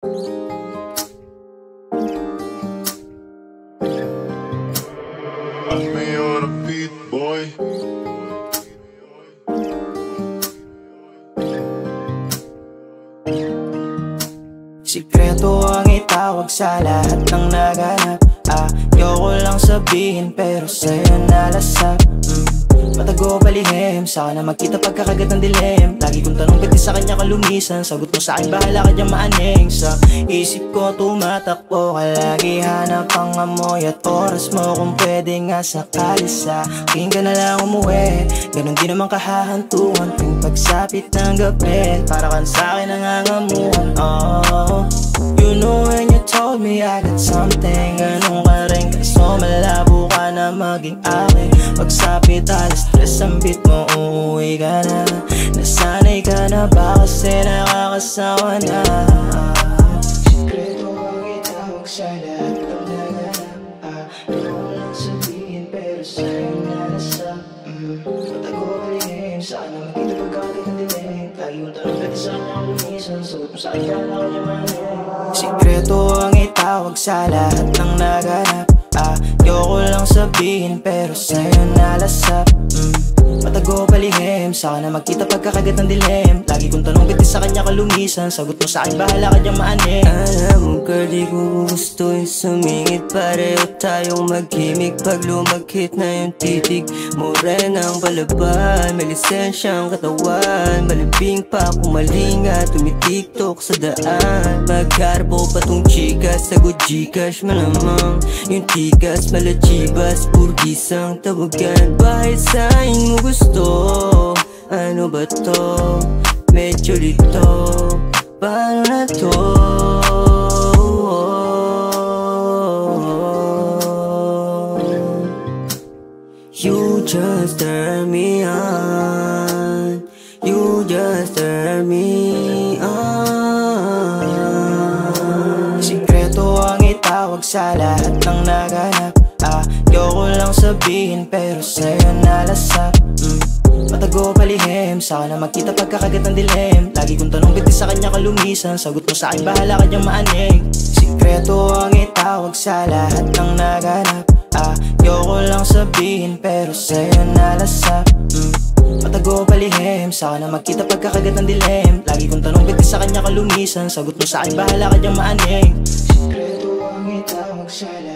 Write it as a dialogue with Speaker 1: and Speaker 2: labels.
Speaker 1: Put me on a beat, boy.
Speaker 2: Sikreto ang itawag sa lahat ng naganap. Ayoko lang sabihin pero sa'yo nalasap. Matago palihim, saka na magkita pagkakagat ng dilim. Lagi kong tanong ba't di sa kanya ka lumisan? Sagot mo sa'kin bahala ka dyan maaning. Sa isip ko tumatakbo ka lagi, hanap ang amoy at oras mo. Kung pwede nga sakali sa akin ka na lang umuwi. Ganon di naman kahahantuan tuwing pagsapit ng gabi. Para kan sa'kin nangangamuhan. Oh, you know when you told me I got something, ganun ka rin kaso malabo ka na maging akin. Pagsapit alas stress ang beat mo, uuwi ka na. Nasanay ka na ba kasi nakakasawa na? Sikreto ang itawag sa lahat ng naganap. Ayoko lang sabihin pero sa'yo nalasap. Matago kalihim, saan na magkita pagkakit ng dilim. Lagi kong tanong pwede saan niya lumisan, sagot mo sa'kin kala ko niya manin. Sikreto ang itawag sa lahat ng naganap. Ayoko lang sabihin pero sa'yo nalasap. Matago palihim, saka na magkita pagkakagat ng dilim. Lagi kong tanong ba't di sa kanya ka lumisan? Sagot mo sa'kin bahala ka dyan maanin.
Speaker 3: Alam mo girl, di ko gusto yung sumingit. Pareho tayong maghimik pag lumagkit na yung titig. Morenang palaban, may lisensyang katawan. Malibing pa kumalinga, tumitiktok sa daan. Magkarbo pa tong chikas, sagot Gcash malamang. Yung tigas, malachibas, purgisang tawagan. Bahit sa'in mo gusto, ano ba to? Medyo lito, paano na to? You just turn me on, you just turn me on.
Speaker 2: Sikreto ang itawag sa lahat ng naganap. Ayoko lang sabihin pero sa'yo nalasap. Matago palihim, saka na magkita pagkakagat ng dilim. Lagi kong tanong ba't di sa kanya ka lumisan? Sagot mo sa'kin bahala ka dyan maaning. Sikreto ang itawag sa lahat ng naganap. Ayoko lang sabihin pero sa'yo nalasap. Matago palihim, saka na magkita pagkakagat ng dilim. Lagi kong tanong ba't di sa kanya ka lumisan? Sagot mo sa'kin bahala ka dyan maaning. Sikreto ang itawag sa lahat